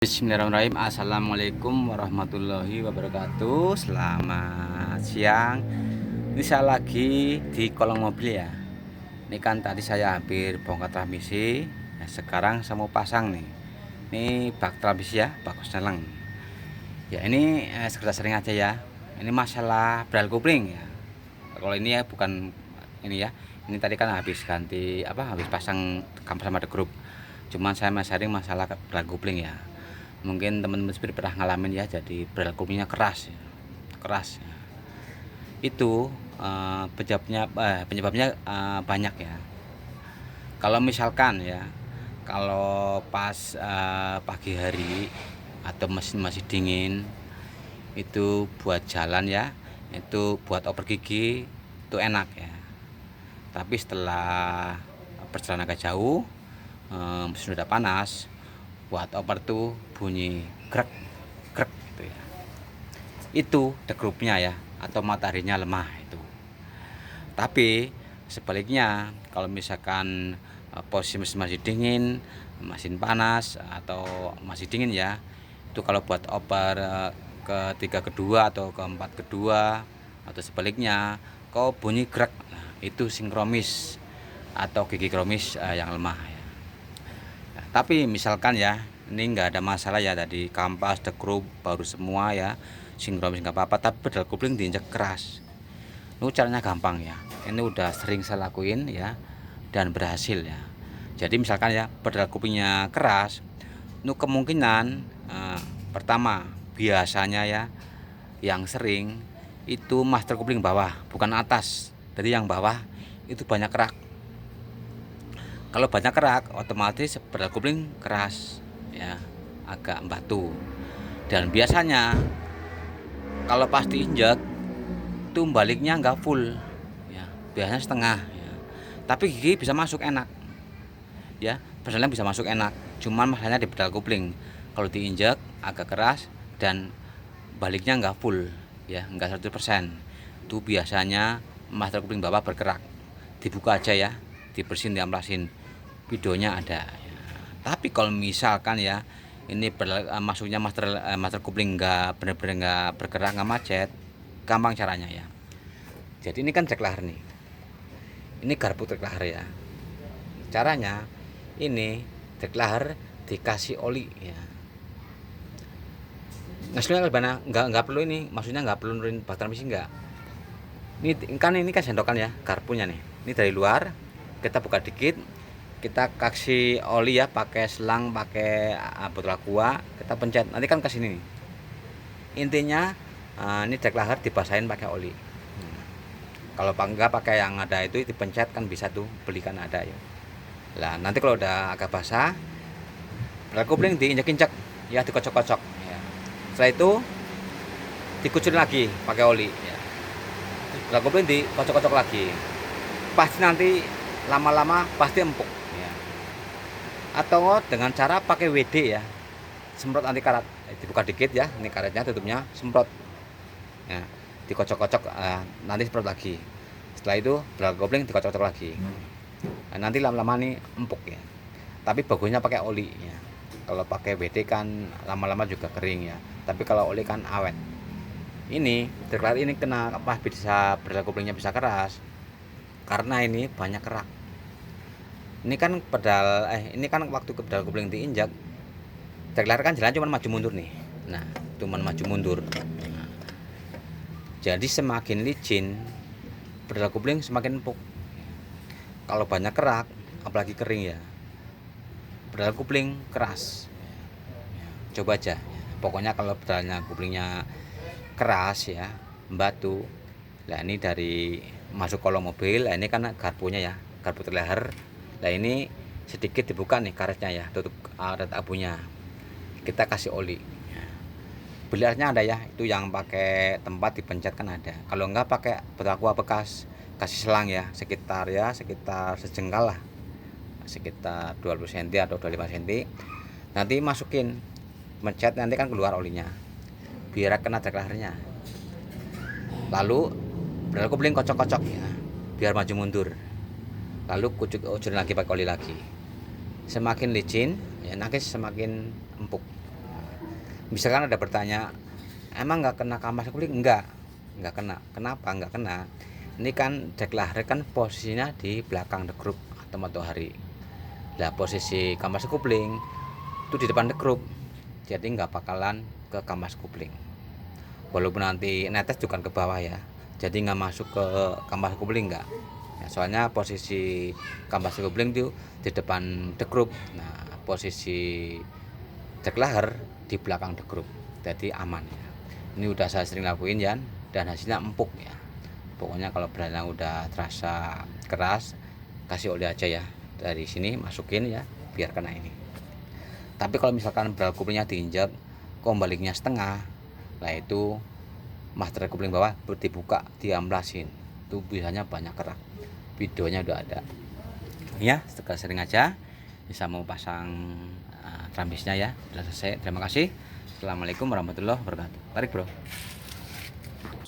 Bismillahirrahmanirrahim. Assalamualaikum warahmatullahi wabarakatuh. Selamat siang. Ini saya lagi di kolong mobil ya. Ini kan tadi saya hampir bongkar transmisi. Nah, sekarang saya mau pasang nih. Ini bak transmisi ya, bak Sneleng. Ya ini sekedar sering aja ya. Ini masalah bral kopling ya. Kalau ini ya bukan ini ya. Ini tadi kan habis ganti habis pasang kampas sama The Group. Cuman saya sharing masalah bral kopling ya. Mungkin teman-teman seperti pernah ngalamin ya, jadi bral koplingnya keras ya. Keras ya. Itu penyebabnya banyak ya. Kalau misalkan ya, kalau pas pagi hari atau mesin masih dingin, itu buat jalan ya, itu buat oper gigi itu enak ya. Tapi setelah perjalanan agak jauh, mesin udah panas, buat oper tuh bunyi krek krek gitu ya. Itu The Groupnya ya, atau mataharinya lemah itu. Tapi sebaliknya kalau misalkan posisi mesin masih dingin, mesin panas atau masih dingin ya, itu kalau buat oper ketiga kedua atau keempat kedua atau sebaliknya kok bunyi krek, nah, itu sinkromis atau gigi kromis yang lemah ya. Nah, tapi misalkan ya ini nggak ada masalah ya, tadi kampas The Group baru semua ya, sinkronis nggak apa-apa, tapi pedal kopling diinjak keras. Ini caranya gampang ya, ini udah sering saya lakuin ya dan berhasil ya. Jadi misalkan ya pedal koplingnya keras, ini kemungkinan pertama biasanya ya yang sering itu master kopling bawah bukan atas, jadi yang bawah itu banyak kerak. Kalau banyak kerak otomatis pedal kopling keras ya, agak membatu. Dan biasanya kalau pas diinjak itu baliknya nggak full ya, biasanya setengah ya. Tapi gigi bisa masuk enak ya, pedalnya bisa masuk enak, cuman masalahnya di pedal kopling kalau diinjak agak keras dan baliknya nggak full ya, nggak 100%. Itu biasanya master kopling bawah bergerak. Dibuka aja ya, dibersihin, diamplasin, videonya ada ya. Tapi kalau misalkan ya ini masuknya master kopling nggak bener-bener nggak bergerak, nggak macet, gampang caranya ya. Jadi ini kan trek lahar nih, ini garpu trek lahar ya. Caranya ini trek lahar dikasih oli ya. Nah sebenarnya nggak perlu ini, maksudnya nggak perlu nurunin bak transmisi, nggak. Ini kan sendokan ya garpunya nih. Ini dari luar kita buka dikit, kita kasih oli ya, pakai selang, pakai botol aqua, kita pencet, nanti kan ke sini nih. Intinya ini trek lahar dibasahin pakai oli. Kalau enggak pakai yang ada itu dipencet kan bisa tuh, belikan ada ya. Lah nanti kalau udah agak basah, pedal kopling diinjek-injek ya, dikocok-kocok ya. Setelah itu dikucurin lagi pakai oli ya. Pedal kopling dikocok-kocok lagi. Pasti nanti lama-lama pasti empuk ya. Atau dengan cara pakai WD ya, semprot anti karat, dibuka dikit ya, ini karetnya tutupnya, semprot ya, dikocok-kocok, nanti semprot lagi. Setelah itu pedal kopling dikocok-kocok lagi. Nah, nanti lama-lama nih empuk ya. Tapi bagusnya pakai oli ya. Kalau pakai WD kan lama-lama juga kering ya, tapi kalau oli kan awet. Ini trek lahar ini kenapa bisa pedal koplingnya bisa keras, karena ini banyak kerak. Ini kan ini kan waktu ke pedal kopling diinjak, trek lahar kan jalan cuma maju mundur nih. Nah, cuma maju mundur. Nah, jadi semakin licin pedal kopling semakin empuk. Kalau banyak kerak, apalagi kering ya, pedal kopling keras. Coba aja. Pokoknya kalau pedalnya koplingnya keras ya, batu. Nah ini dari masuk kolong mobil, nah ini kan garpunya ya, garpu trek lahar. Nah ini sedikit dibuka nih karetnya ya, tutup alat abunya. Kita kasih oli. Beli alatnya ada ya, itu yang pakai tempat dipencet kan ada. Kalau enggak pakai botol aqua bekas, kasih selang ya, sekitar sejengkal lah, sekitar 20 cm atau 25 cm. Nanti masukin, mencet, nanti kan keluar olinya, biar kena trek laharnya. Lalu pedal kopling kocok-kocok ya, biar maju mundur. Lalu kucurin lagi pakai oli lagi. Semakin licin ya, nanti semakin empuk. Misalkan ada bertanya, emang nggak kena kampas kopling? Nggak kena. Kenapa nggak kena? Ini kan deklarasi kan posisinya di belakang the group atau matahari. Nah, posisi kampas kopling itu di depan the group, jadi nggak bakalan ke kampas kopling. Walaupun nanti netes juga ke bawah ya, jadi nggak masuk ke kampas kopling nggak ya, soalnya posisi kampas kopling itu di depan the group. Nah, posisi deklar di belakang the group, jadi aman ya. Ini udah saya sering lakuin ya, dan hasilnya empuk ya. Pokoknya kalau berenang udah terasa keras, kasih oli aja ya, dari sini masukin ya biar kena ini. Tapi kalau misalkan bral koplingnya diinjak, kombaliknya setengah, lah itu master kopling bawah dibuka, diamplasin, itu biasanya banyak kerak. Videonya udah ada ya, sering aja bisa mau pasang tramisnya ya. Sudah selesai. Terima kasih. Assalamualaikum warahmatullahi wabarakatuh. Tarik bro.